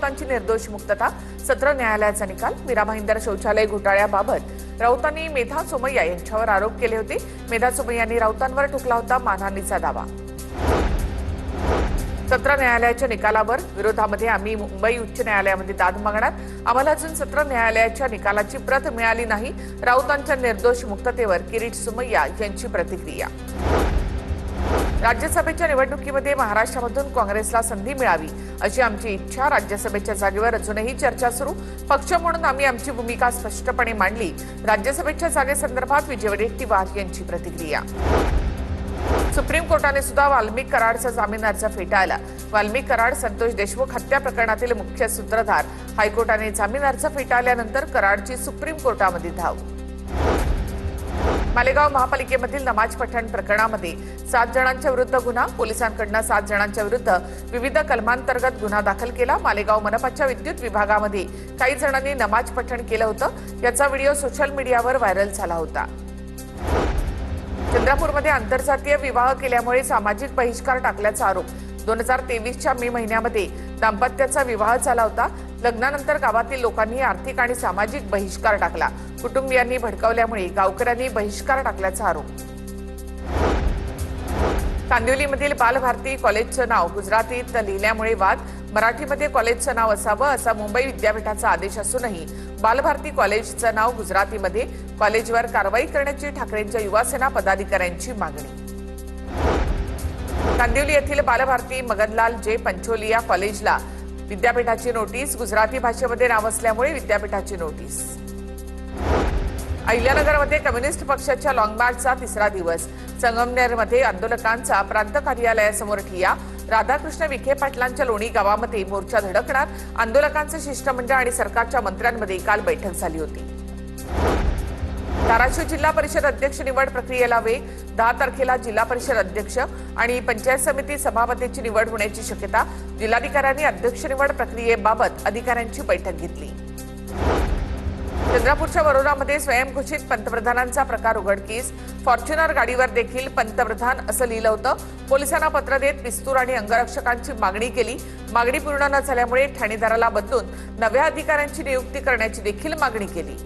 राऊतांची निर्दोष मुक्तता, सत्र न्यायालयाचा निकाल. मीरा भाईंदर शौचालय घोटाळ्याबाबत राऊतांनी मेधा सोमय्या यांच्यावर आरोप केले होते. मेधा सोमय्यांनी राऊतांवर ठोकला होता मानहानीचा दावा. सत्र न्यायालयाच्या निकालावर विरोधामध्ये आम्ही मुंबई उच्च न्यायालयामध्ये दाद मागणार. आम्हाला अजून सत्र न्यायालयाच्या निकालाची प्रत मिळाली नाही. राऊतांच्या निर्दोष मुक्ततेवर किरीट सोमय्या यांची प्रतिक्रिया. राज्यसभेच्या निवडणुकीमध्ये महाराष्ट्रामधून काँग्रेसला संधी मिळावी अशी आमची इच्छा. राज्यसभेच्या जागेवर अजूनही चर्चा सुरू. पक्ष म्हणून आम्ही आमची भूमिका स्पष्टपणे मांडली. राज्यसभेच्या जागेसंदर्भात विजय वडेट्टीवार यांची प्रतिक्रिया. सुप्रीम कोर्टाने सुद्धा वाल्मिक कराडचा जामीन अर्ज फेटाळला. वाल्मिक कराड संतोष देशमुख हत्या प्रकरणातील मुख्य सूत्रधार. हायकोर्टाने जामीन अर्ज फेटाळल्यानंतर कराडची सुप्रीम कोर्टामध्ये धाव. मालेगाव महापालिकेमधील नमाज पठण प्रकरणामध्ये 7 जणांच्या विरुद्ध गुन्हा. पोलिसांकडून 7 जणांच्या विरुद्ध विविध कलमांतर्गत गुन्हा दाखल केला. मालेगाव मनपाच्या विद्युत विभागामध्ये काही जणांनी नमाज पठण केलं होतं. याचा व्हिडिओ सोशल मीडियावर व्हायरल झाला होता. चंद्रपूरमध्ये आंतरजातीय विवाह केल्यामुळे सामाजिक बहिष्कार टाकल्याचा आरोप. 2023च्या मे महिन्यामध्ये दाम्पत्याचा विवाह झाला होता. लग्नानंतर गावातील लोकांनी आर्थिक आणि सामाजिक बहिष्कार टाकला. कुटुंबियांनी भडकवल्यामुळे गावकऱ्यांनी बहिष्कार टाकल्याचा आरोप. कांदिवलीमधील बालभारती कॉलेजचं नाव गुजरातीत लिहिल्यामुळे वाद. मराठीमध्ये कॉलेजचं नाव असावं असा मुंबई विद्यापीठाचा आदेश असूनही बालभारती कॉलेजचं नाव गुजरातीमध्ये. कॉलेजवर कारवाई करण्याची ठाकरेंच्या युवासेना पदाधिकाऱ्यांची मागणी. कांदिवली येथील बालभारती मगनलाल जे पंचोलिया कॉलेजला विद्यापीठाची नोटीस. गुजराती भाषेमध्ये नाव असल्यामुळे विद्यापीठाची नोटीस. अहिल्यानगरमध्ये कम्युनिस्ट पक्षाच्या लॉंग मार्चचा 3रा दिवस. संगमनेरमध्ये आंदोलकांचा प्रांत कार्यालयासमोर ठिय्या. राधाकृष्ण विखे पाटलांच्या लोणी गावामध्ये मोर्चा धडकणार. आंदोलकांचं शिष्टमंडळ आणि सरकारच्या मंत्र्यांमध्ये काल बैठक झाली होती. धाराशिव जिल्हा परिषद अध्यक्ष निवड प्रक्रियेला वेग. 10 तारखेला जिल्हा परिषद अध्यक्ष आणि पंचायत समिती सभापतीची निवड होण्याची शक्यता. जिल्हाधिकाऱ्यांनी अध्यक्ष निवड प्रक्रियेबाबत अधिकाऱ्यांची बैठक घेतली. चंद्रपूरच्या वरोरामध्ये स्वयंघोषित पंतप्रधानांचा प्रकार उघडकीस. फॉर्च्युनर गाडीवर देखील पंतप्रधान असं लिहिलं होतं. पोलिसांना पत्र देत पिस्तूल आणि अंगरक्षकांची मागणी केली. मागणी पूर्ण न झाल्यामुळे ठाणेदाराला बदलून नव्या अधिकाऱ्यांची नियुक्ती करण्याची देखील मागणी केली.